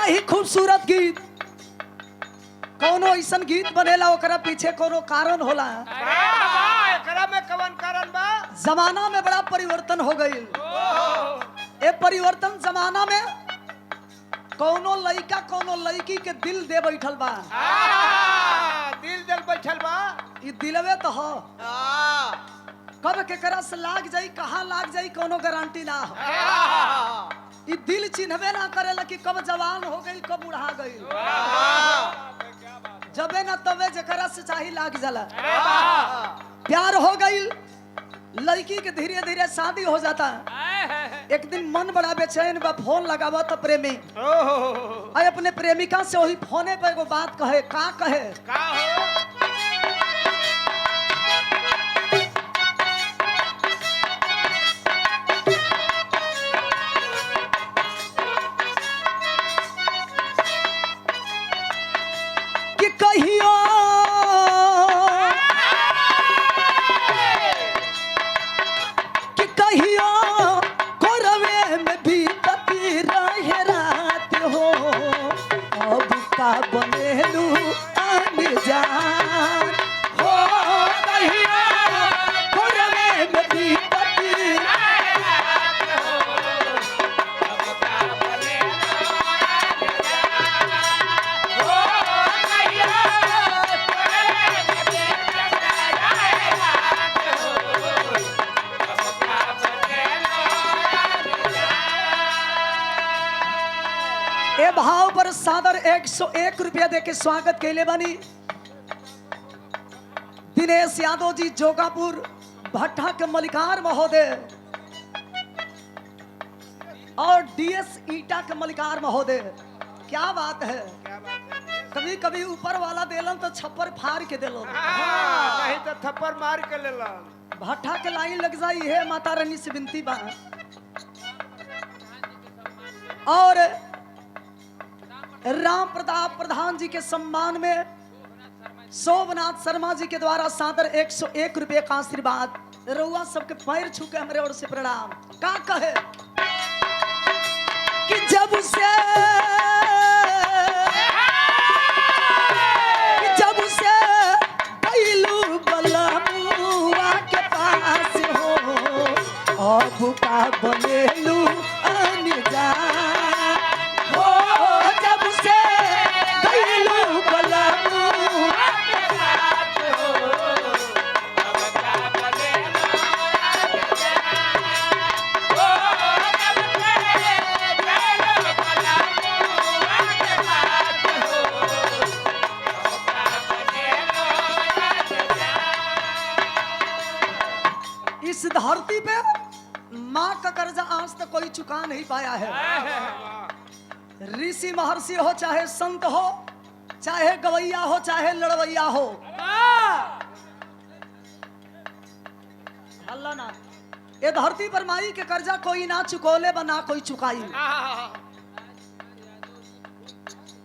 ही खूबसूरत गीत कोनो ऐसा गीत बनेला ओकरा पीछे कोनो कारण होला। एकरा में कवन कारण बा? जमाना में बड़ा परिवर्तन हो गई। ये परिवर्तन जमाना में कोनो लड़का कोनो लड़की के दिल दे बैठल बा। दिल बैठल बा। ये दिलवे तो हो कब केकरा से लाग जाई कहाँ लाग जाई कोनो गारंटी ना हो। ये दिल चिन्हबे ना करेला कि कब जवान हो गई कब बुढ़ा गई। जबे ना तबे जकरा से चाही लाग जाला। प्यार हो गई लड़की के धीरे धीरे शादी हो जाता। एक दिन मन बड़ा बेचैन बा फोन लगावा तो प्रेमी आए अपने प्रेमिका से वही फोने पे एगो बात कहे। का कहे? का हो? कि कहियो कि कहियो कोरवे में भी तकी रहे रात हो। अब का बनेलू अनजान हो। कहियो कोरवे में भी तकी ए भाव पर सादर 101 रुपया दे के स्वागत कैले बनी दिनेश यादव जी जोगापुर भट्टा के मलिकार महोदय और डीएस ईटा के मलिकार महोदय। क्या बात है? कभी कभी ऊपर वाला देलन तो छप्पर फाड़ के देलन। नहीं तो थप्पड़ मार के लेलन। भट्टा के लाइन लग जाई है माता रानी से विनती बा। और राम प्रताप प्रधान जी के सम्मान में शोभनाथ शर्मा जी के द्वारा सादर 101 रुपये का आशीर्वाद। रउआ सबके पैर छू के हमरे ओर से प्रणाम। का कहे? कि जब से बैलू बलमुआ के पास हो। अब का बनेलू अनजान हो। जब से बैलू बलमुआ के पास हो। अब का बनेलू अनजान हो। जब से बैलू बलमुआ के पास हो। अब का बनेलू अनजान। इस धरती पे माँ का कर्जा आज तक कोई चुका नहीं पाया है। ऋषि महर्षि हो चाहे संत हो चाहे गवैया हो चाहे लड़वैया हो। अल्लाह ना ये धरती पर माई के कर्जा कोई ना चुकोले बना कोई चुकाई।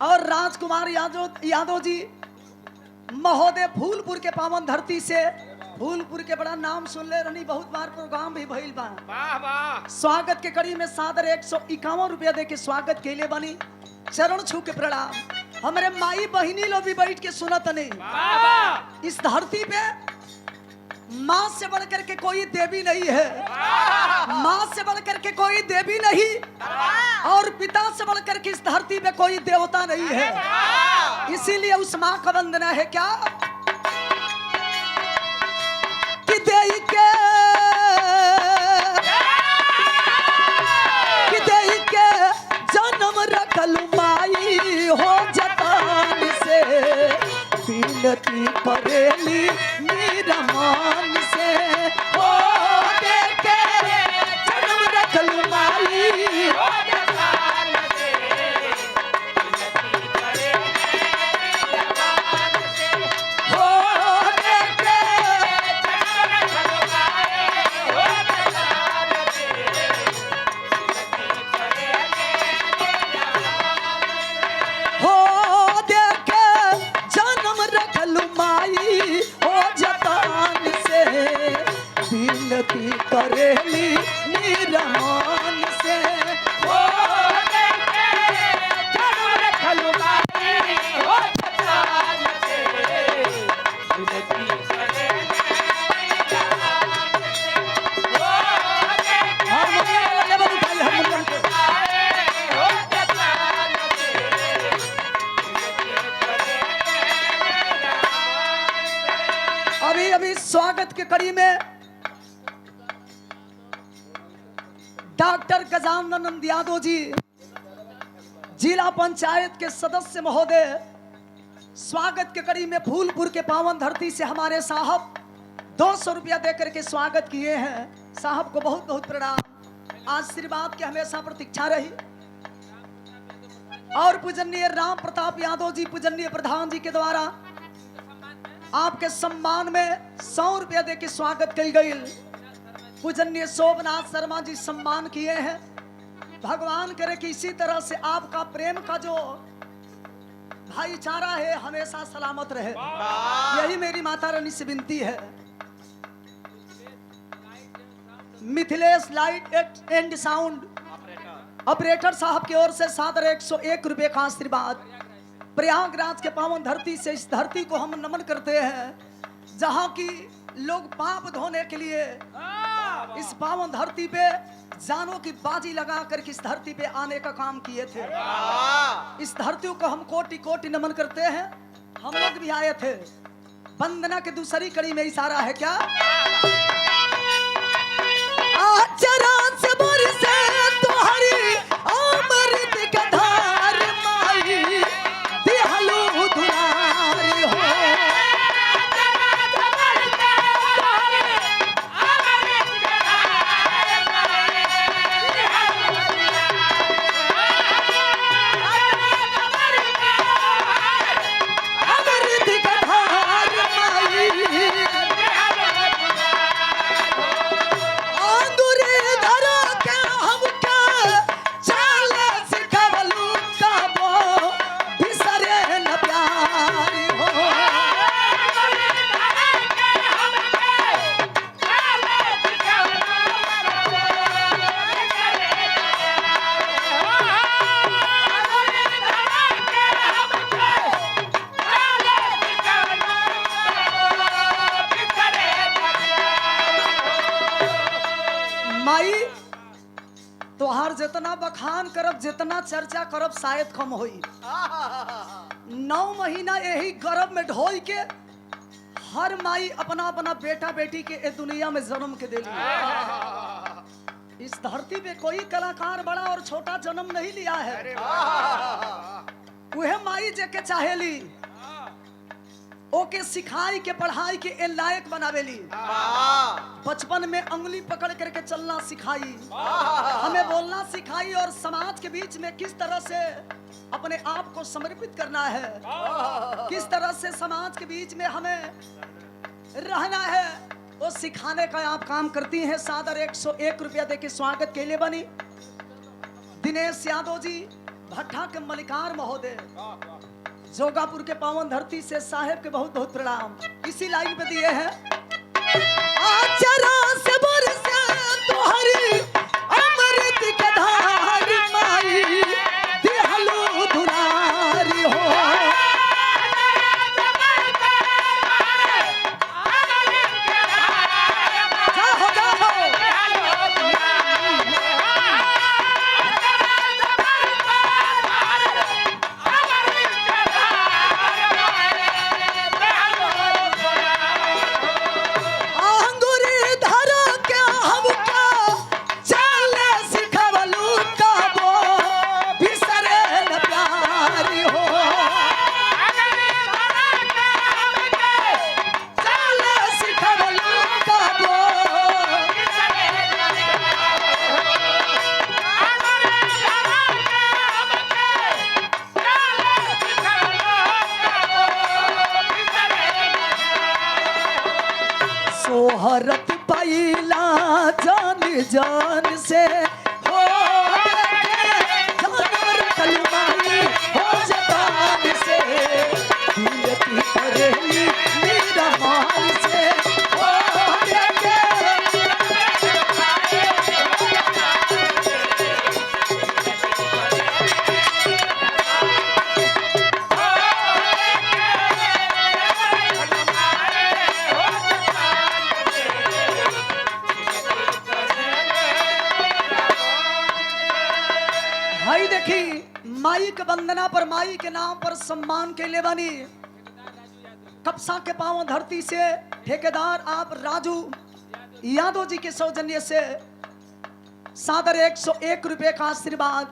और राजकुमार यादव जी महोदय फूलपुर के पावन धरती से फूलपुर के बड़ा नाम सुन ले रहनी। बहुत बार प्रोग्राम भी भइल बा। वाह वाह। स्वागत के कड़ी में सादर 151 रुपया दे के स्वागत के लिए बनी। चरण छू के प्रणाम। हमारे माई बहिनी लोग भी बैठ के सुनत नहीं। इस धरती पे माँ से बढ़कर के कोई देवी नहीं है। माँ से बढ़कर के कोई देवी नहीं और पिता से बढ़कर के इस धरती पे कोई देवता नहीं है। इसीलिए उस माँ का वंदना है क्या कि देई के जन्म रखल माई हो जतान से। विनती करेली मेरा मान से हो। दे के जन्म रखल माई हो जतान से। विनती करेली मेरा मान से हो। दे के जन्म रखल माई हो जतान से। विनती करेली हो। देखे जन्म रखल माई स्वागत के कड़ी में डॉक्टर गजानंद यादव जी, जिला पंचायत के सदस्य महोदय, स्वागत के कड़ी में फूलपुर के पावन धरती से हमारे साहब 200 रुपया देकर के स्वागत किए हैं। साहब को बहुत बहुत प्रणाम। आशीर्वाद की हमेशा प्रतीक्षा रही। और पूजनीय राम प्रताप यादव जी, पूजनीय प्रधान जी के द्वारा आपके सम्मान में 100 रुपया देकर स्वागत की गई। पूजनीय शोभनाथ शर्मा जी सम्मान किए हैं। भगवान करे कि इसी तरह से आपका प्रेम का जो भाईचारा है हमेशा सलामत रहे। यही मेरी माता रानी से विनती है। Mithilesh light and sound operator साहब की ओर से सादर 101 रुपए का आशीर्वाद। प्रयागराज के पावन धरती से इस धरती को हम नमन करते हैं, जहां की लोग पाप धोने के लिए इस पावन धरती पे जानों की बाजी लगा कर इस धरती पे आने का काम किए थे। इस धरती को हम कोटि कोटि नमन करते हैं। हम लोग भी आए थे। वंदना के दूसरी कड़ी में इशारा है क्या? आचरण से बरसे तुम्हारी अमृत का धार माई, दिहलू दुलारी हो। माई तोहार जितना बखान करब, जितना चर्चा करब शायद कम होई। 9 महीना यही गर्भ में ढोई के हर माई अपना अपना बेटा बेटी के इस दुनिया में जन्म के देली। इस धरती पे कोई कलाकार बड़ा और छोटा जन्म नहीं लिया है। वह माई जे के चाहेली ओके सिखाई के पढ़ाई के ए लायक बनावेली। बचपन में अंगुली पकड़ करके चलना सिखाई, हमें बोलना सिखाई और समाज के बीच में किस तरह से अपने आप को समर्पित करना है, किस तरह से समाज के बीच में हमें रहना है, वो सिखाने का आप काम करती हैं। सादर 101 रुपया देके स्वागत के लिए बनी दिनेश यादव जी, भट्टा के मलिकार महोदय, जोगापुर के पावन धरती से साहेब के बहुत बहुत प्रणाम। इसी लाइन पे दिए हैं। आचरण से बरसे तुम्हारी अमृत का धार माई, दिहलू दुलारी हो। सोहरत पाइला जान जान से हो, जानवर कलमाई हो जबान से, दिल की करेली मेरा हाल से हो। भाई देखी माई के वंदना पर, माई के नाम पर सम्मान के लिए बनी कपसा के पावन धरती से ठेकेदार आप राजू यादव जी के सौजन्य से सादर 101 रुपए का आशीर्वाद।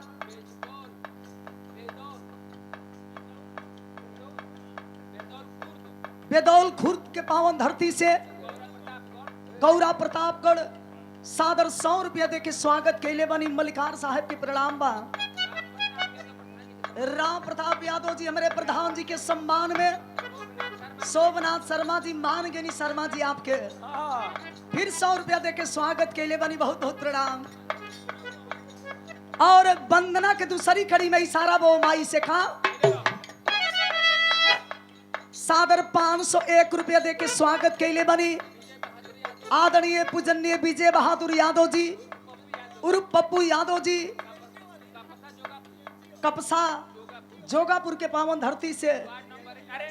बेदौल खुर्द के पावन धरती से गौरा प्रतापगढ़ सादर 100 रुपया दे के स्वागत कैले बनी। मलिकार साहब के प्रणाम बा। राम प्रताप यादव जी हमारे प्रधान जी के सम्मान में शोभनाथ शर्मा जी मान गेनी शर्मा जी आपके फिर 100 रुपया दे के स्वागत कैले बनी। बहुत बहुत प्रणाम। और वंदना के दूसरी कड़ी में इशारा वो माई से खा सादर 501 रुपया दे के स्वागत कैले बनी। आदरणीय पूजनीय विजय बहादुर यादव जी उर्फ पप्पू यादव जी कपसा जोगापुर के पावन धरती से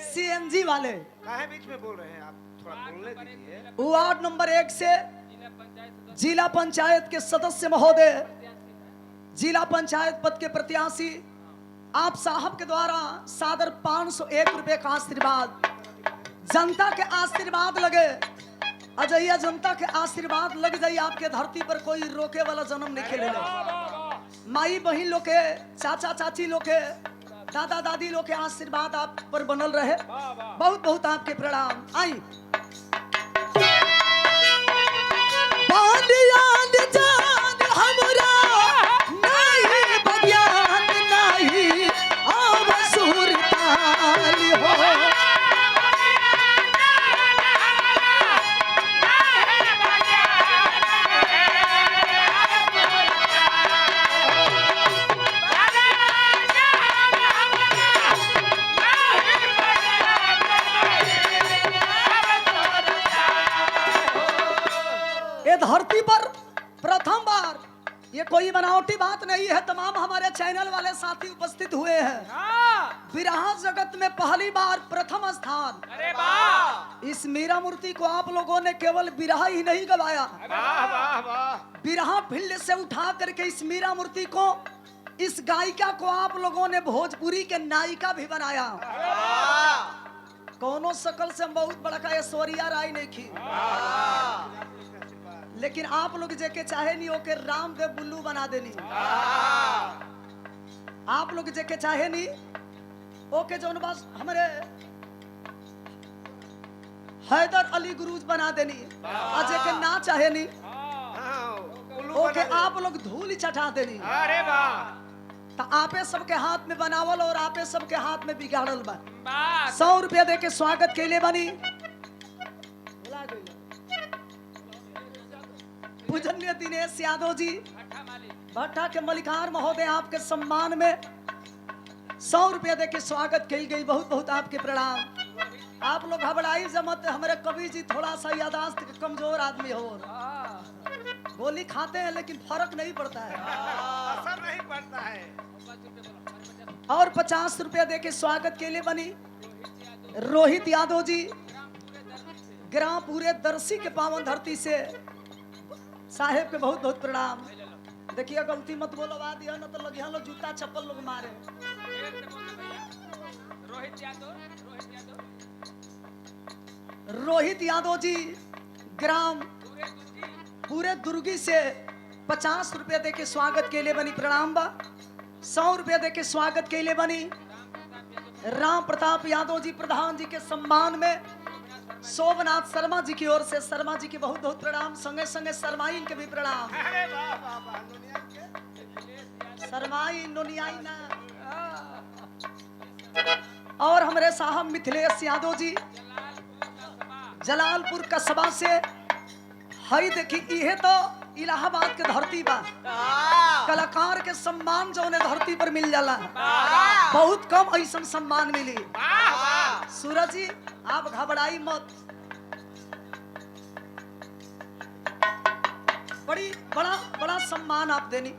सीएनजी वाले काहे बीच में बोल रहे हैं आप? थोड़ा बोलने दीजिए। वार्ड नंबर 1 से जिला पंचायत के सदस्य महोदय, जिला पंचायत पद के प्रत्याशी आप साहब के द्वारा सादर 501 रुपए का आशीर्वाद। जनता के आशीर्वाद लगे अजैया, जनता के आशीर्वाद लग जाइए आपके धरती पर कोई रोके वाला जन्म नहीं खेले। माई बहन लोग के, चाचा चाची लोग के, दादा दादी लोग के आशीर्वाद आप पर बनल रहे। बहुत बहुत आपके प्रणाम। आई धरती पर प्रथम बार, ये कोई बनावटी बात नहीं है, तमाम हमारे चैनल वाले साथी उपस्थित हुए हैं। विरहा जगत में पहली बार प्रथम स्थान। अरे वाह! इस मीरा मूर्ति को आप लोगों ने केवल विरहा ही नहीं गवाया, वाह वाह वाह! विरहा फील्ड से उठा करके इस मीरा मूर्ति को, इस गायिका को आप लोगों ने भोजपुरी के नायिका भी बनाया। कौनो शकल से बहुत बड़ा का ऐश्वर्या राय नहीं की, लेकिन आप लोग जेके चाहे नहीं ओके रामदेव बुल्लू बना देनी। आप लोग जेके चाहे नहीं ओके जौन बात हमारे हैदर अली गुरूज बना देनी। और जेके ना चाहे नहीं ओके आप लोग धूल चटा देनी। अरे वाह! तो आपे सबके हाथ में बनावल और आपे सबके हाथ में बिगाड़ल बा। 100 रुपया दे के स्वागत कैले बनी। पूजनीय दिनेश यादव जी भट्टा के मलिकार महोदय आपके सम्मान में 100 रुपया दे के स्वागत की गई। बहुत बहुत आपके प्रणाम। आप लोग घबराई जमत, हमारे कवि जी थोड़ा सा यादाश्त के कमजोर आदमी हो, गोली खाते हैं लेकिन फर्क नहीं पड़ता है, असर नहीं पड़ता है। और 50 रुपया दे के स्वागत के लिए बनी रोहित यादव जी ग्राम पूरे दर्शी के पावन धरती से साहेब के बहुत बहुत प्रणाम। देखिए गलती मत बोलवा दिया ना तो लगिया लोग जूता चप्पल लोग मारे। रोहित यादव जी ग्राम पूरे दुर्गी से 50 रुपया दे के स्वागत के लिए बनी। प्रणाम बा। 100 रुपया दे के स्वागत के लिए बनी राम प्रताप यादव जी प्रधान जी के सम्मान में शोभनाथ शर्मा जी की ओर से शर्मा जी की बहुत बहुत प्रणाम। संगे संगे शर्माइन के भी प्रणाम। अरे वाह वाह वाह! दुनिया के शर्माइन नोनियाई ना। और हमारे साहब मिथिलेश यादव जी जलालपुर कस्बा से हई देखी, यह तो इलाहाबाद के धरती बा। कलाकार के सम्मान जो उन्हें धरती पर मिल जाला, बहुत कम ऐसा सम्मान मिली। सूरज जी आप घबराई मत, बड़ी बड़ा बड़ा सम्मान आप देनी।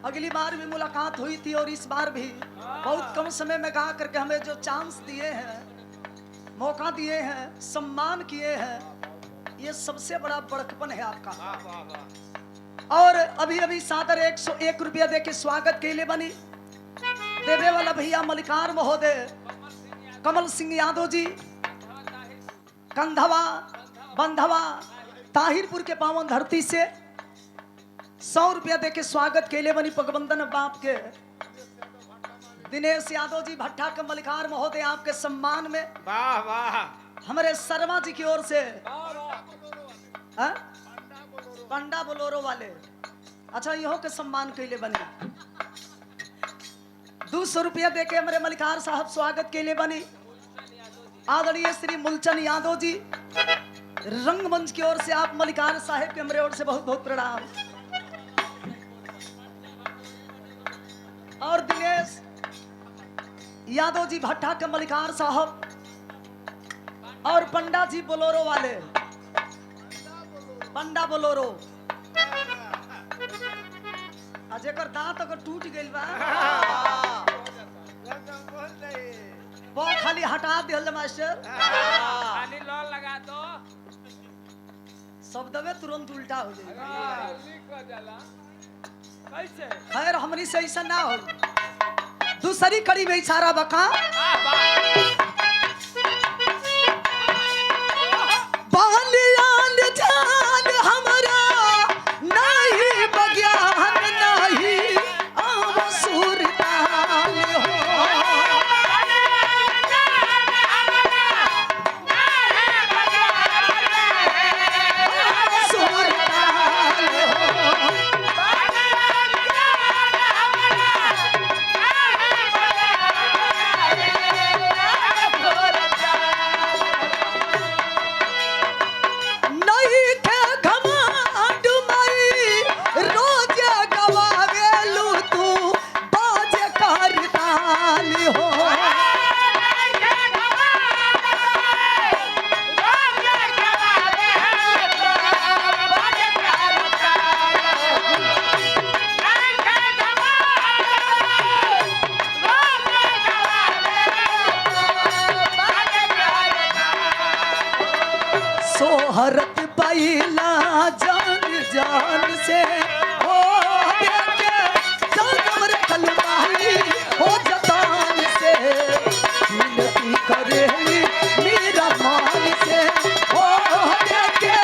अगली बार भी मुलाकात हुई थी और इस बार भी बहुत कम समय में गा करके हमें जो चांस दिए हैं, मौका दिए हैं, सम्मान किए हैं, ये सबसे बड़ा बड़कपन है आपका। वाह वाह वाह! और अभी अभी सादर 101 रुपया दे के स्वागत के लिए बनी देवे वाला भैया मलिकार महोदय कमल सिंह यादव जी कंधवा बंधवा ताहिरपुर के पावन धरती से 100 रुपया दे के स्वागत के लिए बनी पगबंधन बाप के दिनेश यादव जी भट्टा के मलिकार महोदय आपके सम्मान में वाह वाह हमारे शर्मा जी की ओर से हाँ? पंडा बोलोरो वाले अच्छा इहो के सम्मान के लिए बने 200 रुपया दे के हमारे मलिकार साहब स्वागत के लिए बनी आदरणीय श्री मूलचंद यादव जी रंगमंच की ओर से आप मलिकार साहब के हमारे ओर से बहुत बहुत प्रणाम और दिनेश यादव जी भट्टा के मलिकार साहब और पंडा जी बोलोरो वाले पंडा बोलोरो जेकर दांत अगर टूट गइल बा वो खाली हटा दिहल मास्टर खाली लॉल लगा दो शब्द में तुरंत उल्टा हो जाए लिख जाला कैसे खैर हमनी से ऐसा ना हो दूसरी कड़ी में इशारा बका बालियान जान हमरा नहीं बज्ञान नहीं आमसुर ताल हो आमसुर ताल हो नहीं के घमंड मई रोज गवावेलू तू बाज करताल हो सोहरत पैला जान जान से हो बेटे जानम रखल माही हो जतान से विनती करे मेरा मान से हो बेटे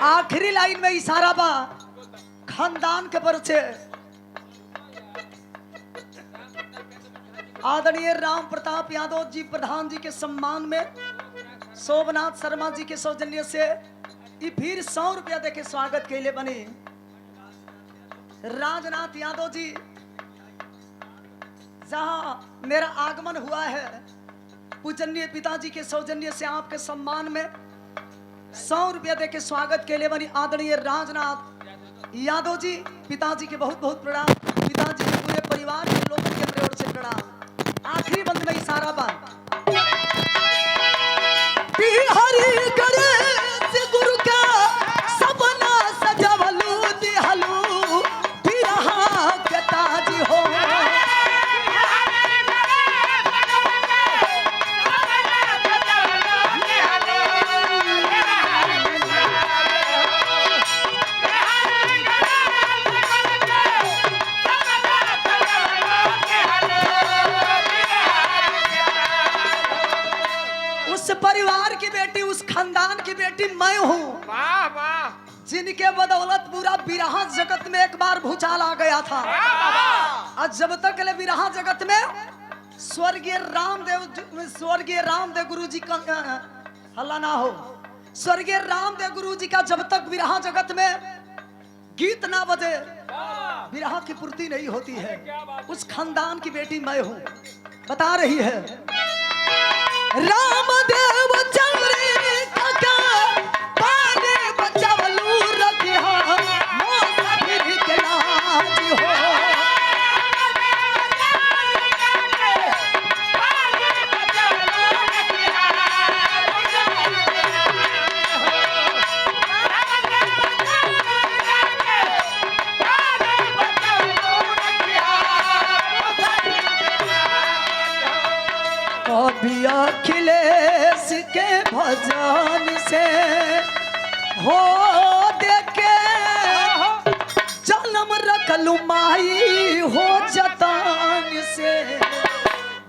आखिरी लाइन में इशारा बा खानदान के परिचय आदरणीय राम प्रताप यादव जी प्रधान जी के सम्मान में शोभनाथ शर्मा जी के सौजन्य से ये फिर 100 रुपया दे के स्वागत के लिए बने राजनाथ यादव जी जहां मेरा आगमन हुआ है पूजनीय पिताजी के सौजन्य से आपके सम्मान में 100 रुपया दे के स्वागत के लिए बनी आदरणीय राजनाथ यादव जी पिताजी के बहुत बहुत प्रणाम पिताजी के पूरे परिवार के लोगों के ओर से प्रणाम आखिरी बंद में इशारा बा बिहारी गणेश गुरु का सपना सजवलू दिहलू बिरहा के ताज हो उस परिवार की बेटी उस खानदान की बेटी मैं हूँ वाह वाह जिनके बदौलत पूरा बिरहा जगत में एक बार भूचाल आ गया था और जब तक ले बिरहा जगत में स्वर्गीय रामदेव गुरु जी का हल्ला ना हो स्वर्गीय रामदेव गुरु जी का जब तक बिरहा जगत में गीत ना बजे बिरहा की पूर्ति नहीं होती है उस खानदान की बेटी मैं हूँ बता रही है रामदेव चंद्री काका पाने बचावलू रखिया मोसा फिर के लाज हो हो देखे जन्म रखलू माई हो जतान से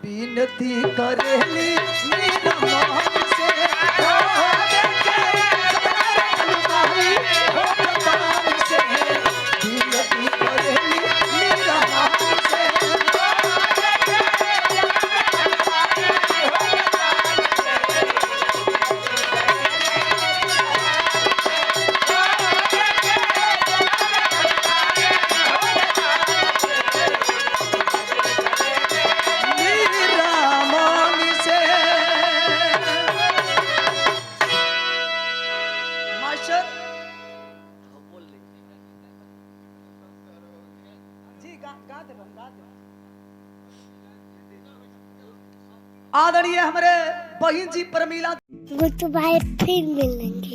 विनती करेली निरमान से हो देखे जन्म रखलू माई हो जतान से विनती करेली निरमान से आदरणीय हमारे बहन जी प्रमीला गुड बाय, फिर मिलेंगे।